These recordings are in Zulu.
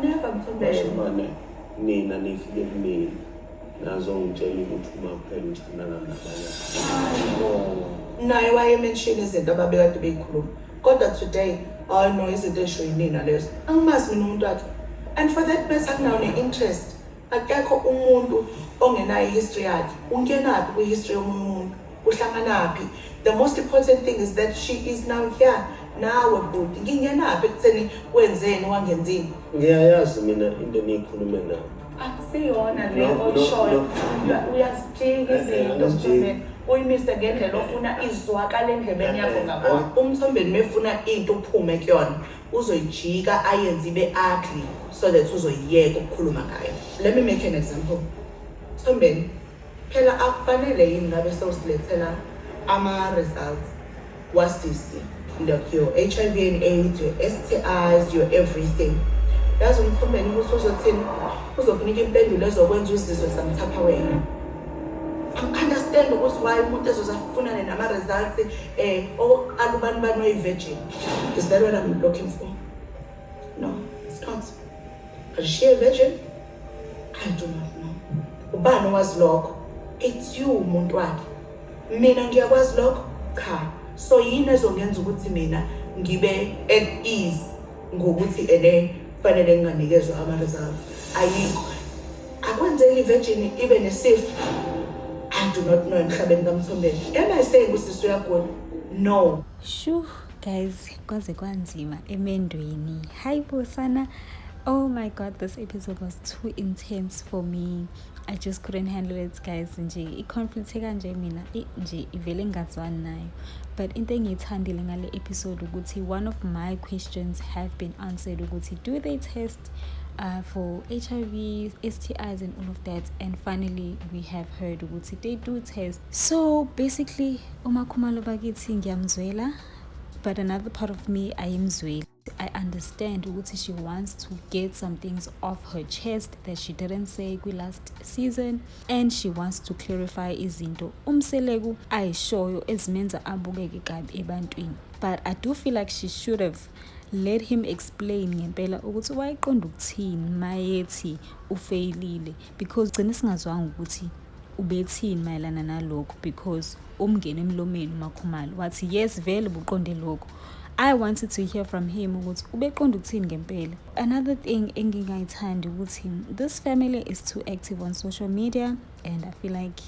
never Mthombeni. Mane nina nifike kumina nazo ngitshela ukuthi uma kuphela uthandana nabanye. Naye wayemention izinto ababekade beyikhuluma. Kodwa today, I know izinto eshoyinina lezo. Angimazi mina umuntu wakhe. And for that matter akunawo ne-interest. Akekho umuntu ongenayo history yakhe. Ungenaphi kwi-history yomuntu? Uhlanganaphi? The most important thing is that she is now here. Nawe bhuti, ngingenaphi ekutheni wenzeni wangenzini? Ngiyayazi mina into eniyikhulume nayo. Akusiyona le oyishoyo. Uyazijika izinto Mthombeni. Uyimise ngendlela ofuna izwakala endlebeni yakho ngakhona. Umthombeni mefuna into uphume kuyona, uzoyijika ayenze ibe ugly so that uzoyiyeka ukukhuluma ngayo. Let me make an example. Mthombeni, phela akufanele yini ngabe sewusilethela ama-results wasisi. Like your HIV and AIDS, your STIs, your everything. Yazi Mthombeni ukuthi uzothini? Uzokunika impendulo ezokwenza uzizwe samthapha wena. I understand ukuthi why umuntu ezozafunana nama-results okokuqala ubani oyi-virgin. Is that what I'm looking for? No, it's not. But is she a virgin? I do not know. Ubani owazi lokho? It's you umuntu wakhe. Mina ngiyakwazi lokho? Cha. So yini ezongenza ukuthi mina ngibe at ease ngokuthi fanele nginganikezwe ama-results? Ayikho. Akwenzeki i-virgin ibe nesifo. I do not know emhlabeni kaMthombeni. Am I saying usisi uyagula? No. Shoo, guys, kwaze kwanzima emendweni. Hayibo sana. Oh my god, this episode was too intense for me. I just couldn't handle it, guys. Nje i-conflict kanje mina nje ivele ngazwani nayo. But into engiyithandile ngale episode ukuthi one of my questions have been answered ukuthi do they test for HIV, STIs and all of that, and finally we have heard ukuthi they do test. So basically uMakhumalo bakithi ngiyamzwela, but another part of me ayimzweli. I understand ukuthi she wants to get some things off her chest that she didn't say last season, and she wants to clarify izinto umseleku ayishoyo ezimenza abukeke kabi ebantwini. But I do feel like she should have let him explain ngempela ukuthi wayiqonda ukuthini mayethi ufailile, because gcina singazwanga ukuthi ubethini mayelana nalokho, because umngene emlomeni uMakhumalo wathi yes vele buqonde lokho. I wanted to hear from him ukuthi ubeqonda ukuthini ngempela. Another thing engingayithandi ukuthi this family is too active on social media, and I feel like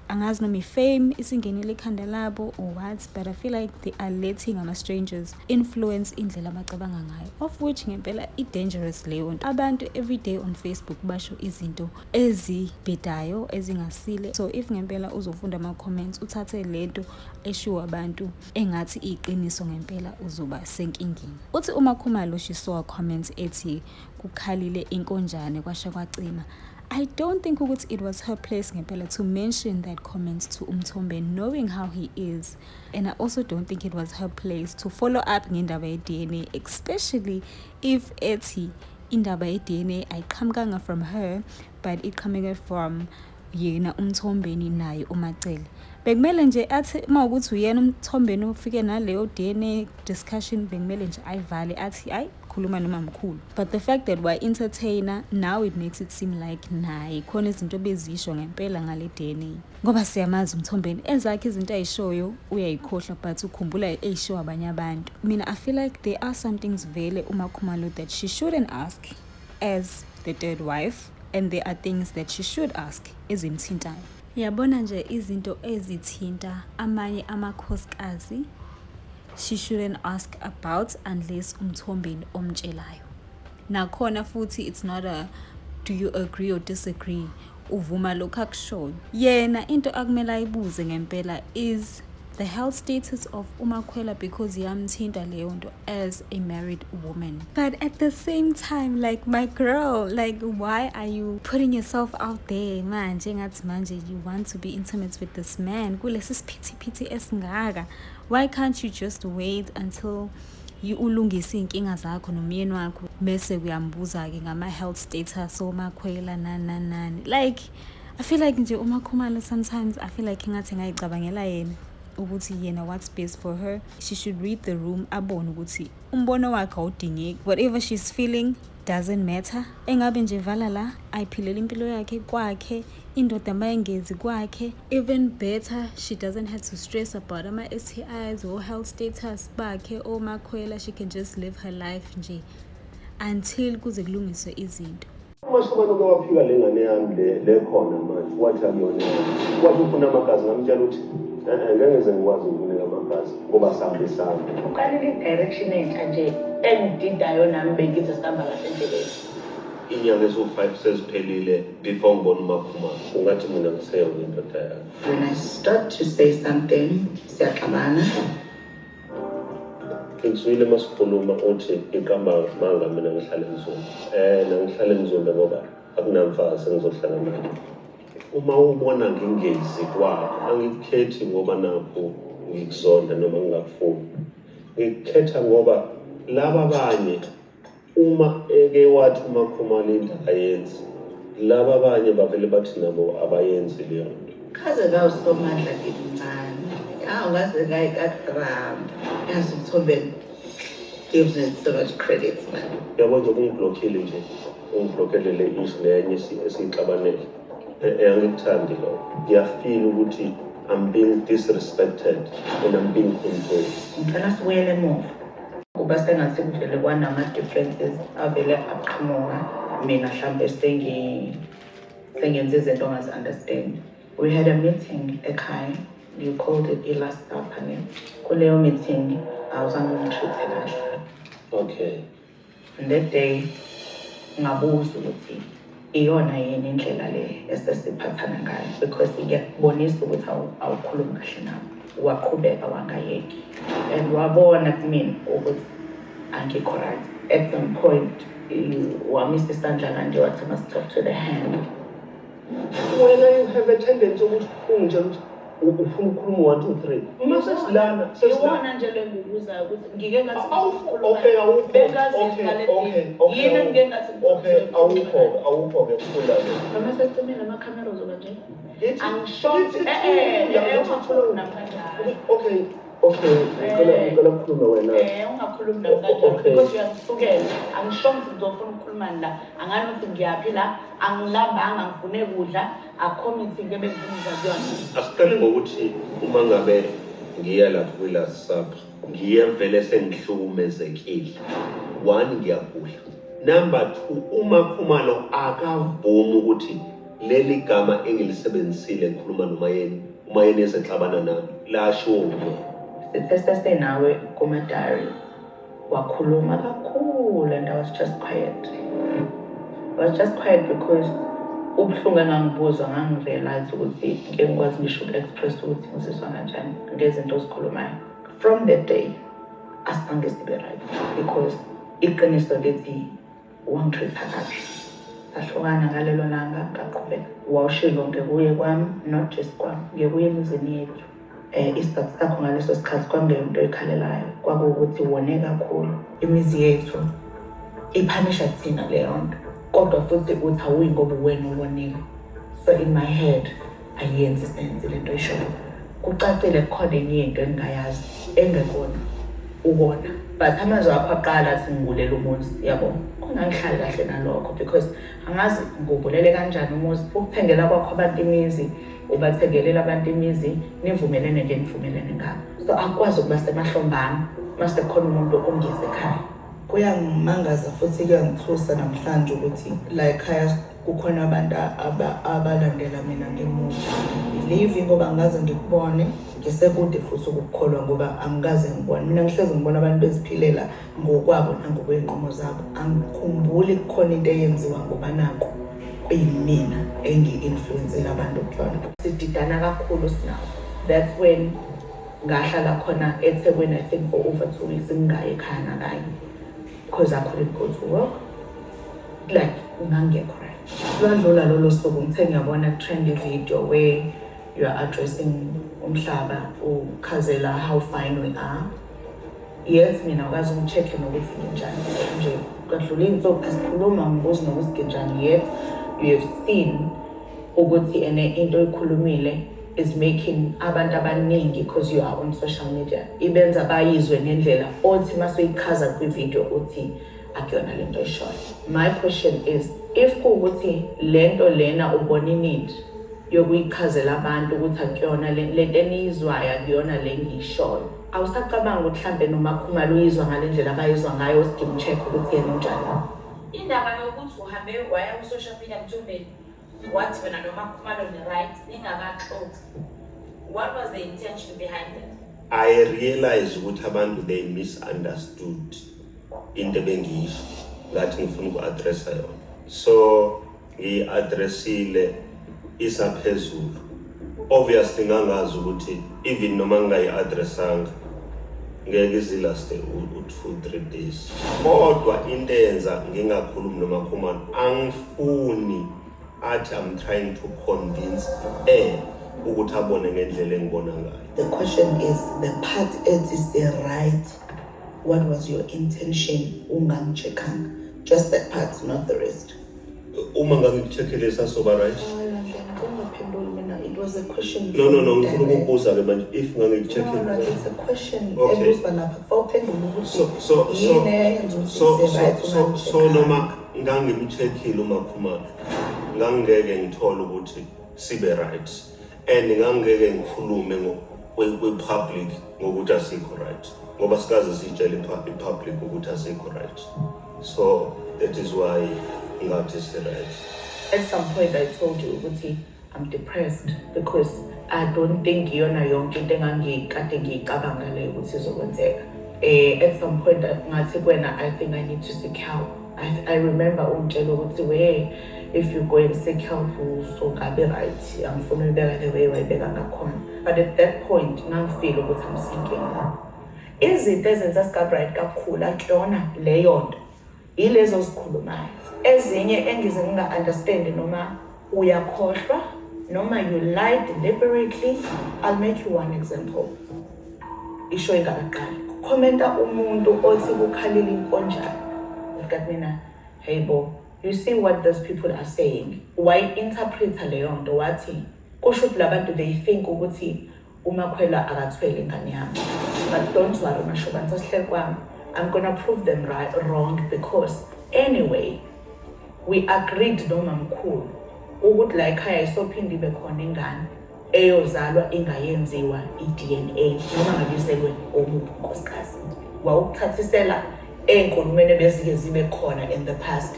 angazi noma fame isingenile ekhanda labo or what, but I feel like they are letting ama-strangers influence indlela abacabanga ngayo, of which ngempela i-dangerous leyo nto. Abantu everyday on Facebook basho izinto ezibhedayo ezingasile. So if ngempela uzofunda ama-comments uthathe lento eshiwo abantu engathi iqiniso ngempela uzoba senkingeni. Uthi uMakhumalo she saw a comment ethi kukhalile inkonjane kwasha kwacima. I don't think it was her place ngempela to mention that comment to Mthombeni knowing how he is, and I also don't think it was her place to follow up ngendaba ye-DNA, especially if ethi indaba ye-DNA ayiqhamukanga from her but iqhamuke from yena uMthombeni naye uMacele. Bekumele nje athi mawukuthi uyena uMthombeni ufike naleyo DNA discussion bekumele nje ayivale athi ayi khuluma noma mkhulu. But the fact that we're entertainer, now it makes it seem like naye khona izinto bezisho ngempela ngale DNA, ngoba siyamazi uMthombeni ezakhe izinto ayishoyo uyayikhohlwa but ukhumbula eyishowa abanye abantu. Mina I feel like there are some things vele uMakhumalo that she shouldn't ask as the third wife, and there are things that she should ask ezimthintayo. Yabona nje izinto ezithinta amanye amakhosikazi she shouldn't ask about unless uMthombeni omtshelayo. Nakhona futhi it's not a do you agree or disagree, uvuma lokho akushoyo. Yena into akumele ayibuze ngempela is the health status of uMakhwela, because yamthinta leyo nto as a married woman. But at the same time, like, my girl, like, why are you putting yourself out there manje ngathi manje you want to be intimate with this man kulesi siphithiphithi esingaka? Why can't you just wait until ulungise inkinga zakho nomyeni wakho bese kuyambuza ke ngama health status oMakhwela nani? Like, I feel like nje uMakhumalo sometimes I feel like ngathi ngayicabangela yena ukuthi yena what's best for her. She should read the room abone ukuthi umbono wakhe awudingeki. Whatever she's feeling doesn't matter. Engabe nje vala la ayiphilela impilo yakhe kwakhe, indoda mayengezi kwakhe. Even better, she doesn't have to stress about ama STIs or health status bakhe or makhwela. She can just live her life nje until kuze kulungiswe izinto. Mashobana kwafika lengane yami le khona manje wathi akuyona wathi ufuna amagazi ngamtshela uthi ngeke ngikwazi ukunika amagazi ngoba sambe sami uqalile direction entsha nje engididayo nami bengithi sihamba kahle endleleni. Inyanga ezo5 seziphelile before ngibona umaphuma ungathi mina ngiseyo indoda yakhe. When I start to say something siyaxabana. Ngizwile masikhuluma uthi ikamba manga mina ngihlale ngizombe ngihlale ngizombe ngoba akunamfazi engizohlala naye. Uma ubona ngingezi kwakho angikhethi ngoba nakho ngikuzonda noma ngingakufuni. Ngikhetha ngoba laba abanye uma eke wathi umakhumalo into ayenzi laba abanye bavele bathi nabo abayenzi leyo nto. Kaze kawusomandla ngimncane. Ungaze kayikagram. Yazi uThobeni gives it so much credit man. Yabona ungiblockile nje. Ungiblockele le issue nenye esixabanele. Angikuthandi lo. Ngiyafeel ukuthi I'm being disrespected and I'm being controlled. Ngicela sibuyele emuva. Kuba sengathi kuvele kwanama differences avele aqhamuka mina mhlambe sengenze izinto ongazi understand. We had a meeting ekhaya. You called it ilast company. Kuleyo meeting awuzange ungitreat kahle. Okay. And that day ngabuza ukuthi iyona yini indlela le esesiphathana ngayo because ngiyabonisa ukuthi awukhulumi kahle nami. Waqhubeka wangayeki. And wabona kumina ukuthi angikho right. At some point wamisa isandla kanje wathi must talk to the hand. When you have a tendency ukuthi ungitshela ukuthi ufuna ukukhuluma 1 2 3 mase silana sesibona nje lengukuza ukuthi ngike ngathi okay awukho yini ngike ngathi awukho ke kufunda lo mase sicimile ama camera zoba nje angishothi ungakhuluma nami kanjani ngicela ukukhuluma wena ungakhulumi nami kanjani because uyangisukela angishothi ngizofuna ukukhuluma la angani ukuthi ngiyaphi la angilambanga ngifune kudla a-committee ke bengiza kuyona. Asiqale ngokuthi uma ngabe ngiya lapho kwi-last supper ngiye vele sengihlukumezekile. 1 ngiyagula. Number 2 umakhumalo akavumi ukuthi leli gama engilisebenzisile ngikhuluma noma yena uma yena esexabana nami lashiwo nguye. Sithe nawe kuma diary wakhuluma kakhulu and I was just quiet. I was just quiet because ubuhlungu engangibuza ngangirealize ukuthi ngeke ngikwazi ngisho express ukuthi ngizizwa kanjani ngezinto ozikhulumayo. From that day asibange sibe right because iqiniso lithi wangitreat kahle. Sahlukana ngalelo langa ngaqhubeka. Wawushilo ngekuye kwami not just kwami ngekuye emizini yethu. Isizathu sakho ngaleso sikhathi kwangeyonto ekhalelayo kwakuwukuthi wone kakhulu imizi yethu ipunisha thina leyo nto. Kodwa futhi uthi awuyi ngoba wena uwonile. So in my head ayenzi senze lento eshoyo. Kucacile khona enye into engingayazi engekona ukona. But amazwi akho aqala athi ngigulela umuzi yabo. Khona ngihlali kahle nalokho because angazi ngubulele kanjani umuzi. Ukuthengela kwakho abantu imizi ubathengelela abantu imizi nivumelene nje nivumelene ngabo. So akwazi ukuba semahlombana mase khona umuntu ongeze ekhaya. Kuyangimangaza futhi kuyangithusa namhlanje ukuthi la ekhaya kukhona abantu abalandela mina ngemuva. Leave ngoba ngaze ngikubone ngisekude futhi ukukholwa ngoba angikaze ngibone. Mina ngihlezi ngibona abantu beziphilela ngokwabo nangokwenqomo zabo. Angikhumbuli kukhona into eyenziwa ngoba nako kuyimina engi-influencela abantu kujona. Sididana kakhulu sinawo. That's when ngahlala khona eThekwini I think for over 2 weeks ngingayi ekhaya nakaye. Because I couldn't go to work. Like, ungangekho right. Lwadlula lolo suku ngithe ngiyabona trendy video where you are addressing umhlaba ukhazela how fine we are. Yes, mina ukwazi ungicheck nokuthi nginjani. Nje kadlula insuku asikhuluma ngibuza nokuthi nginjani. Yet you have seen ukuthi into oyikhulumile is making abantu abaningi because you are on social media. Ibenza bayizwe ngendlela othi mase uyichaza kwi-video uthi akuyona lento eshoyo. My question is, if kuwukuthi lento lena ubona need yokuyichazela abantu ukuthi akuyona lento eniyizwayo akuyona le ngiyishoyo, awusacabanga ukuthi mhlambe noma Khumalo uyizwa ngale ndlela abayizwa ngayo skim check ukuthi yena unjani? Indaba yokuthi uhambe waya ku-social media Mthombeni wathi wena noma Khumalo ne-right ningakaxoxi, what was the intention behind it? I realized ukuthi abantu they misunderstood into ebengiyisho ngathi ngifuna uku-addressa yona, so ngiyi-addressile isaphezulu. Obviously ngangazi ukuthi even noma ngingayi-addressanga ngeke izilaste u-2-3 days, kodwa into eyenza ngingakhulumi noma Khumalo angifuni athi I'm trying to convince ukuthi abone ngendlela engibona ngayo. The question is, the part is the right. What was your intention? Ungamcheckanga. Just that part, not the rest. Uma ngangikucheckele sasoba right? It was a question. No, ngifuna ukubuza ke manje if ngangikucheckele. No, it's a question. Okay. So noma ngangimcheckile uma Khumalo ngangeke ngithola ukuthi sibe right, and ngangeke ngikhulume kwe-public ngokuthi asikho right, ngoba sikaze sitshele i-public ukuthi asikho right. So that is why ngathi si-right. At some point I told you ukuthi I'm depressed because I don't think iyona yonke into engangikade ngiyicabanga leyo ukuthi izokwenzeka. At some point ngathi kuwena I think I need to seek help. I remember ungitshela ukuthi if you go and seek help uzokabe right, angifuna uyibeka the way wayibeka ngakhona. But at that point ngangifeel ukuthi I'm sinking. Izinto ezenza sika-right kakhulu akuyona leyo nto, yilezo zikhulumayo. Ezinye engize nginga-understand noma uyakhohlwa noma you lied deliberately. I'll make you one example. Isho ingakaqali commenta umuntu othi kukhalile inkonjane got mina, hey bo, you see what those people are saying? Why interpret leyo nto wathi kusho ukuthi labantu they think ukuthi uMakhwela akathwele ingane yami. But don't worry mashoba ntsasihleli kwami, I'm gonna prove them wrong because anyway we agreed nomamkhulu ukuthi la ekhaya isophinde ibe khona ingane eyozalwa ingayenziwa i-DNA noma ngabizelwe omuntu unkosikazi. Wawukuthathisela enkulumeni bezike zibe khona in the past.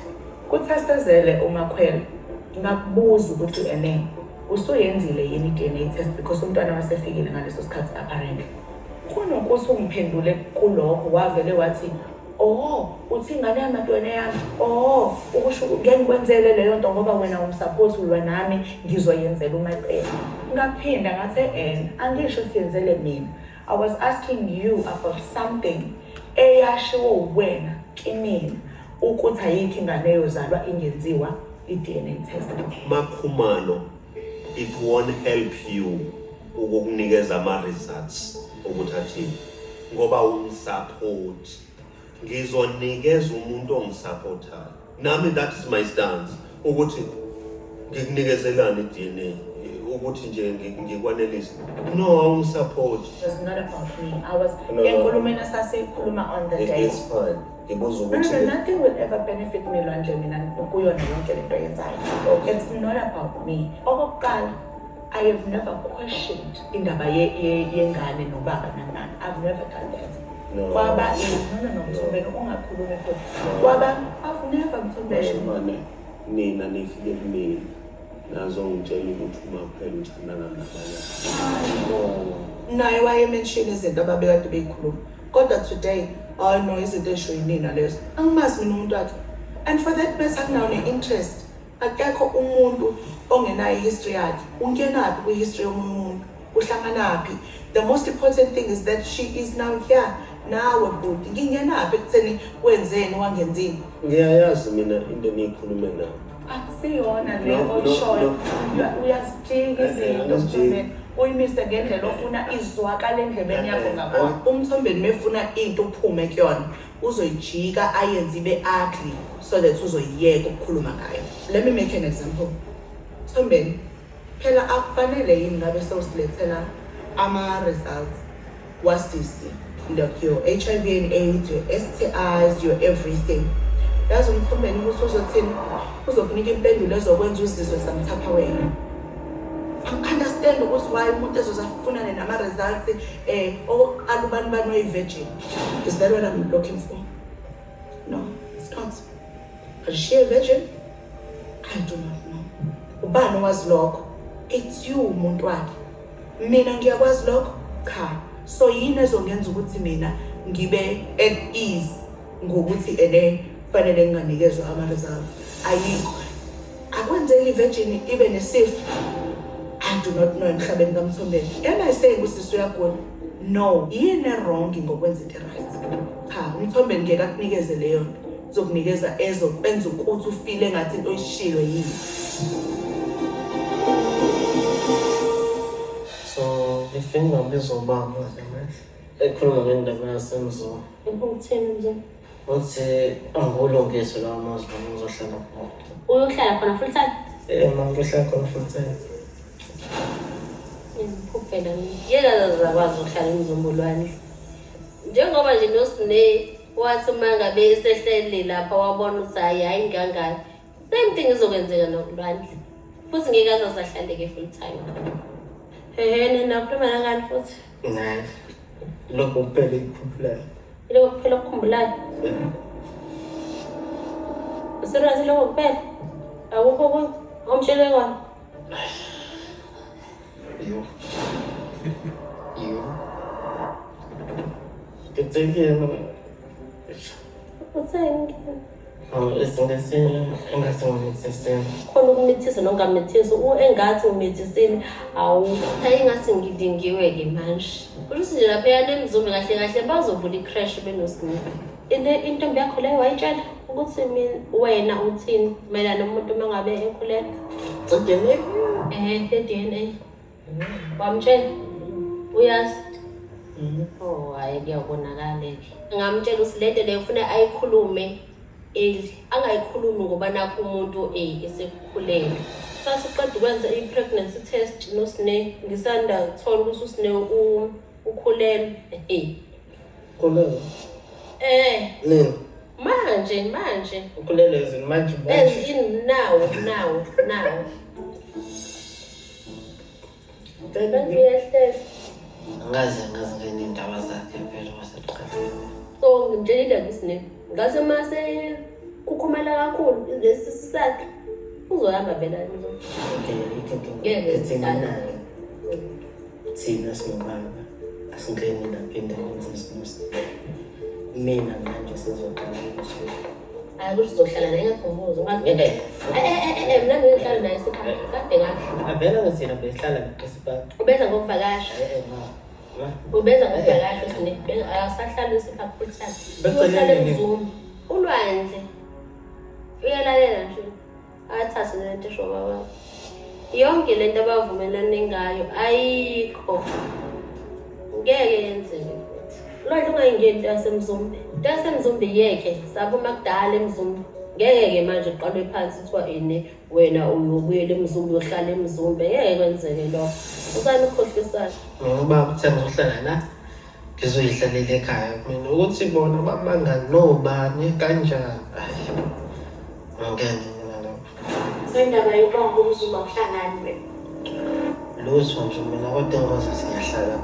Kuthasezele uMakhwela ngakubuza ukuthi usuyenzile yini i-DNA test because umntwana wasefikile ngaleso sikhathi apparently. Kunokuthi ungiphendule kulokho wavele wathi uthi ingane yami ntwana yami, ukusho ngeke ngikwenzele leyo nto ngoba wena umsupport ulwa nami ngizoyenzela uMacele. Ngaphinda ngathi angisho siyenzele mina. I was asking you about something eyashiwo wena kinina ukuthi ayikho ingane eyozalwa ingenziwa i-DNA test. Makhumalo, it won't help you ukukunikeza ama-results ukuthi athini ngoba umsupport. Ngizonikeza umuntu ongisupportayo. Nami that is my stance ukuthi ngikunikezelane i-DNA ukuthi nje ngikwanelise. No, awungisupport. It was not about me. I was enkulumeni sasikhuluma on the day. It's fine. Ngibuza ukuthi No, nothing will ever benefit me lonje mina kuyona yonke lento yenzayo. It's not about me. Okokuqala, I have never questioned indaba yengane nobaba nanani. I've never done that. no. Kwaba no Mthombeni ungakhulumi futhi. Kwaba I've never Mthombeni. Manje nina nifike kumina nazo ngitshela ukuthi uMakhwela uthandana nabanye. Naye wayemention izinto ababekade beyikhuluma. Kodwa today I know izinto esho yinina lezo. Angimazi mina umuntu wakhe. And for that person akunawo ne-interest. Akekho umuntu ongenayo history yakhe. Ungenaphi kwi-history yomuntu? Uhlanganaphi? The most important thing is that she is now here. Nawe bhuti ngingenaphi ekutheni wenzeni wangenzini? Ngiyayazi mina into eniyikhulume nayo. Akusiyona le oyishoyo. Uyazijika izinto Mthombeni. Uyimise ngendlela ofuna izwakala endlebeni yakho ngakhona. UMthombeni mefuna into uphume kuyona uzoyijika ayenze ibe ugly so that uzoyiyeka ukukhuluma ngayo. Let me make an example. Mthombeni phela akufanele yini ngabe sewusilethela ama results wasisi, like your HIV and AIDS, your STIs, your everything. yazi umthombeni ukuthi uzothini uzokunika impendulo ezokwenza uzizwe samthapha wena. Understand ukuthi why umuntu ezozafunane nama-results okokuqala ubani bani oyi-virgin. Is that what I'm looking for? No, it's not. Is she a virgin? I do not know. Ubani owazi lokho? It's you umuntu wakhe. Mina ngiyakwazi lokho? Cha. So yini ezongenza ukuthi mina ngibe at ease ngokuthi fanele nginganikezwe ama-results? Ayikho. Akwenzeki i-virgin ibe nesifo. I do not know emhlabeni kaMthombeni. Am I saying usisi uyagula? No. Yini wrong ngokwenza into right? Cha, uMthombeni ngeke akunikeze leyo nto. Uzokunikeza ezokwenza ukuthi ufile engathi into oyishilo yini. So, ngifika ngizobamba ekhuluma ngendaba yasemzini. Ukuthini nje? Uthi angulungise lawo mazwi ngizohlala khona. Uyohlala khona full time? Mama ngihlala khona full time. Phela ngiyeka zakwazi ukuhlala emzombolwane. Njengoba nje noSine wathi mangabe esehleli lapha wabona ukuthi hayi ngangani. Same thing izokwenzeka nokulwandle. Futhi ngeke azahlale full time. Nina ukhuluma ngani futhi? Nayi. Lokho kuphela ikukhumbulayo. Lokho kuphela ukukhumbulayo. Usirazi lokho kuphela. Awukho okunye omshele kona. You. Kecekile mana. Utheni? Engathi Khona ukumithisa nongamithisa engathi umithizile engathi ngidingiwe-ke manje. Ukuthi nje lapha yanemzumbe kahle kahle bazovula i-crash benoSine. Intombi yakho leyo wayitshela ukuthi wena uthini mayelana nomuntu uma ngabe ekhulelwe? DNA. Wamtshela? Uyazi? Oh, hayi kuyabonakala-ke. Ngamtshela ukuthi lento leyo ufuna ayikhulume angayikhulumi ngoba nakho umuntu esekukhulelwe. Sathi uqeda ukwenza i-pregnancy test noSine ngisanda thola ukuthi uSine ukhulelwe. Ukhulelwe? Nini? Manje. Ukhulelwe yini manje? Now. Angazi ngendaba zakhe phela waseqala. So ngimtshelile kuSine ngase mase kukhumala kakhulu lesi sakhe uzohamba phela nje. Okay, thina singabanga asingeni lapha endaweni zesinus. Mina manje sizoqala ukuthi ukuthi uzohlala naye ngakhumbuzo ngathi mina ngihlala naye esikhathi kade ngathi avela ngithina behlala ngesibhaqa. ubeza ngokuvakasha ubeza ngokuvakasha uSine akasahlala esikhathi full time uyohlala emzumbe ulwandle uyalalela nje athathe lento esho baba yonke lento abavumelane ngayo ayikho ngeke yenzeke lwandle ungayingeni yasemzumbe yekhe saphuma kudala emzumbe ngeke manje uqalwe phansi kuthiwa wena uyobuyela emzumbe uyohlala emzumbe ngeke kwenzeke lokho usani ukhohlisana ngoba uthanda ukuhlala la ngizoyihlalela ekhaya mina ukuthi bona bamangani nobani kanjani ngeke sendaba yobanga umzumbe akuhlangani wena lutho nje mina kodwa ngoba siyahlala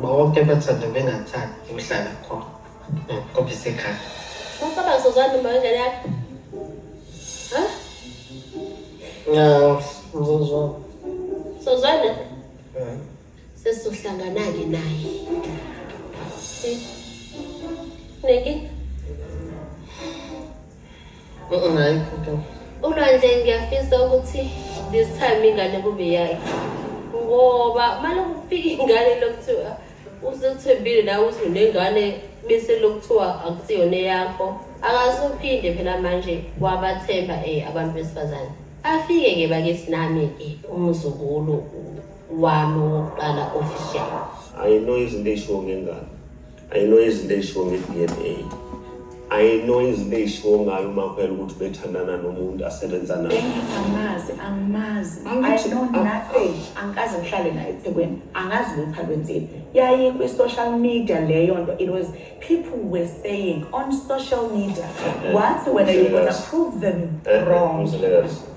bonke bathanda bengathandi ukuhlala khona ngoba isekhaya usaba sozwana noma ingane yakho ngizozwa sozwana sesizohlangana-ke naye neki ulwandle ngiyafisa ukuthi this time ingane kube yakhe ngoba manje kufika ingane lokuthiwa usethembile nawe ukuthi unengane bese lokuthiwa akusiyona yakho akasophinde phela manje wabathemba abantu besifazane afike-ke bakithi nami-ke umzukulu wami wokuqala official I know izinto ey'shiwo ngengane. I know izinto ey'shiwo nge-DNA. ayino izinto ey'shiwo ngayo umakhwela ukuthi bethandana nomuntu asebenza naye. Angimazi. I know nothing. Angikaze ngihlale naye eThekwini. Angazi lutho alwenzile. Yayi kwi-social media leyo nto. It was people were saying on social media. What when you gonna prove them wrong?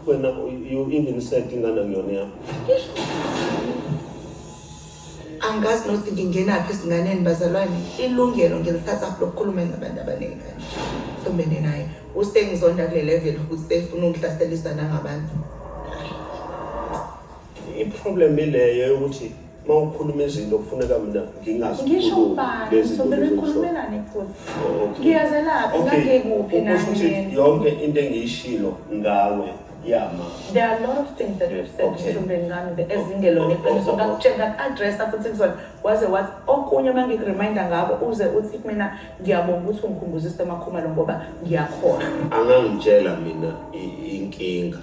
When you even said ingane kuyona yakho. Angazi nokuthi ngingenaphi esinganeni bazalwane. Ilungelo ngilithatha lokukhuluma nabantu abaningi kanje. Sombene naye. Usengizonda kule level ukuthi sefuna ukhlaselisa nangabantu. I-problem ileyo yokuthi uma ukhuluma izinto kufuneka mina ngingazi. Ngisho ubani, sombene nikhulumelane futhi. Ngiyazelaphi ngangekuphi nani. Yonke into engiyishilo ngawe yama. There are a lot of things that we've said sombene ngami ezingelona iqiniso ngakutshela address futhi kuzona waze wathi okunye mangikuriminda ngabo uze uthi mina ngiyabonga ukuthi ungikhumbuzise emakhumalo ngoba ngiyakhohlwa. Angangitshela mina inkinga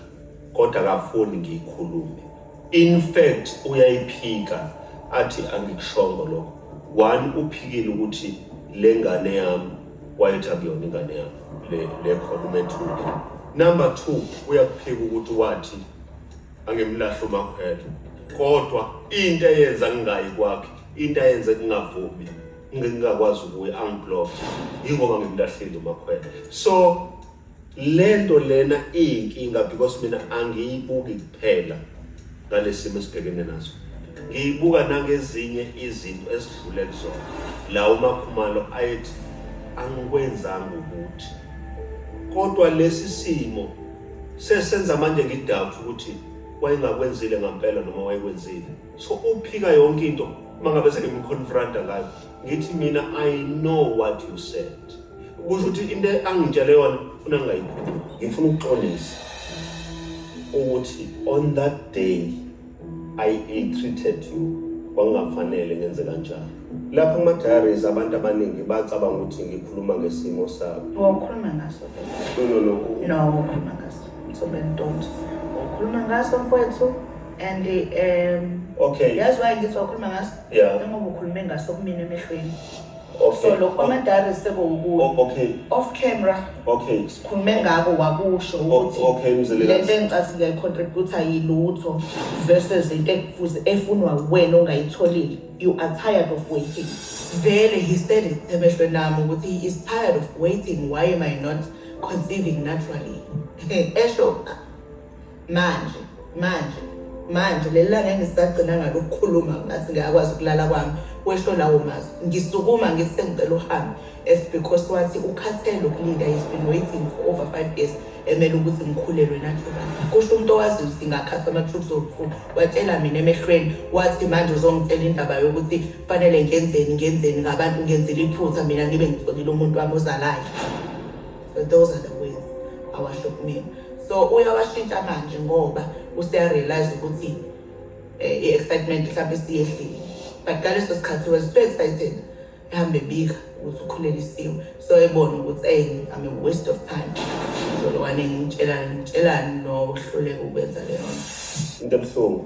kodwa akafuni ngiyikhulume. In fact uyayiphika athi angikushongo lokho. One uphikile ukuthi lengane yami wayethi akuyona ingane yami le khona uMethuli. Number 2 uyakuphika ukuthi wathi angimlahla umakhwela. Kodwa into eyenza ngingayi kwakhe, into eyenza ngingavumi, ngingakwazi ukuya unblock ingoba ngimlahlile umakhwela. So lento lena inkinga because mina angiyibuki kuphela ngalesimo esibhekene nazo. Ngiyibuka nangezinye izinto esidlule kuzona. La uMakhumalo ayethi angikwenzanga ukuthi. Kodwa lesi simo sesenza manje ngidoubt ukuthi wayengakwenzile ngempela noma wayekwenzile. So uphika yonke into mangabe sengimconfronta ngayo. Ngithi mina I know what you said. Kusho ukuthi into angitshele yona ufuna ngingayikhuluma. Ngifuna ukuxolisa ukuthi on that day I ill-treated you. Kwangafanele ngenze kanjalo. Lapha kuma diaries abantu abaningi bacabanga ukuthi ngikhuluma ngesimo sabo. Wakhuluma ngaso. No. Wakhuluma ngaso. So Ben don't. Wakhuluma ngaso mfowethu and okay. That's why ngithi wakhuluma ngaso. Yeah. Noma ukhulume ngaso kumina emehlweni. Okay. So lokho ama diaries sekuwukuthi. Okay. Off camera. Okay. Sikhulume ngako wakusho ukuthi okay mzilikazi. Lento engicathi ngiyayicontribute yilutho versus into ekufuze efunwa wena ongayitholile. You are tired of waiting. Vele he said it emehlweni nami ukuthi he is tired of waiting. Why am I not conceiving naturally? Esho manje lelanga engisagcina ngalokukhuluma ngathi ngiyakwazi ukulala kwami wesho lawo mazwi ngisukuma ngisengicela uhambe because wathi ukhathele ukulinda he's been waiting for over 5 years emele ukuthi ngikhulelwe naturally. Kusho umuntu owazi ukuthi ngakhatha ama-truths okukhulu watshela mina emehlweni wathi manje uzongitshela indaba yokuthi kufanele ngenzeni ngabantu ngenzele iphutha mina ngibe ngitholile umuntu wami ozalayo. So those are the ways awahlukumile. So uyawashintsha manje ngoba useyarealize ukuthi i-excitement mhlawumbe siyehlile. But ngaleso sikhathi was so excited ehambe bika ukuthi ukhulelisiwe. So ebona ukuthi I'm a waste of time. So lo wane ngitshelani nokuhluleka ukwenza leyo nto. Into ebuhlungu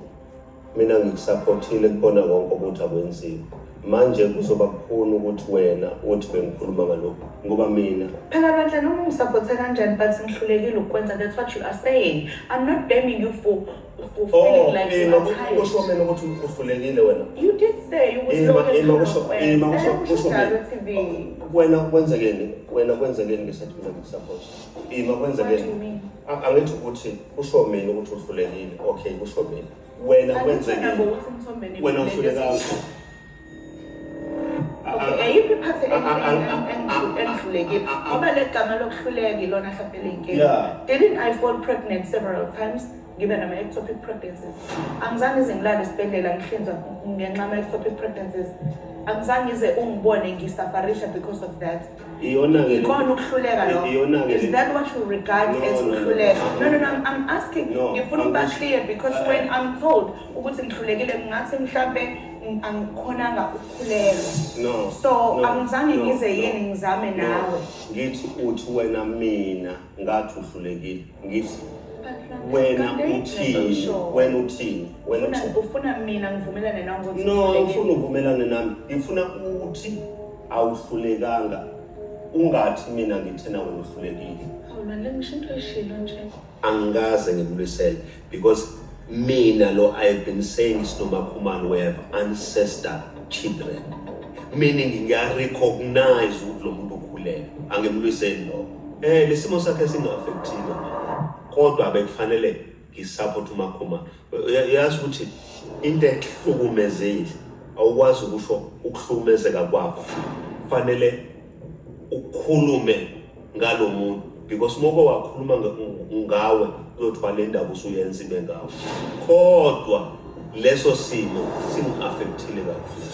mina ngikusupportile kubona konke ukuthi akwenziwe. Manje kuzoba kukhona ukuthi wena uthi bengikhuluma ngalokho ngoba mina phela bandla noma ungisupporte kanjani but ngihlulekile ukwenza. That's what you are saying. I'm not blaming you for feeling like you are tired. Kusho mina ukuthi uhlulekile wena. You did say you was wena kwenzekeni ngesathi mina ngisupport. Kwenzekeni. Angithi ukuthi kusho mina ukuthi uhlulekile. Okay kusho mina. Wena kwenzekeni. Wena uhlulekile. Okay, you people say endlulekile. Ngoba legama lokuhluleka ilona mhlawumbe lenkinga. Didn't I fall pregnant several times? Given ama ectopic pregnancies. Angizange ize ngilale esibhedlela ngihlinzwa ngenxa ama ectopic pregnancies. Angizange ize ungibone ngisafarisha because of that. Iyona ke. Khona ukuhluleka lo. Is that what you regard as ukuhluleka? No, I'm asking. Ngifuna ukuba clear because when I'm told ukuthi ngihlulekile ngathi mhlawumbe angikhonanga ukukhulelwa. No. So angizange ngize yini ngizame nawe. Ngithi uthi wena mina ngathi uhlulekile. Ngithi wena uthini ufuna mina ngivumelane nawe ukuthi no ngifuna uvumelane nami ngifuna uthi awuhlulekanga ungathi mina ngithena wena uhlulekile. Awuna lengisho into eshilo nje. Angaze ngimlisele because mina lo I've been saying Sinomakhumalo we have ancestor children. Meaning ngiyarecognize ukuthi lo muntu ukhulele. Angimliseli lo. Lesimo sakhe singaffectile. Kodwa bekufanele ngisupport uMakhumalo. Yazi ukuthi into ehlukumezile awukwazi ukusho ukuhlukumezeka kwakho. Kufanele ukhulume ngalo muntu because moko wakhuluma ngawe uzothwala indaba usuyenza ibe ngawe. Kodwa leso simo singaffectile kakhulu.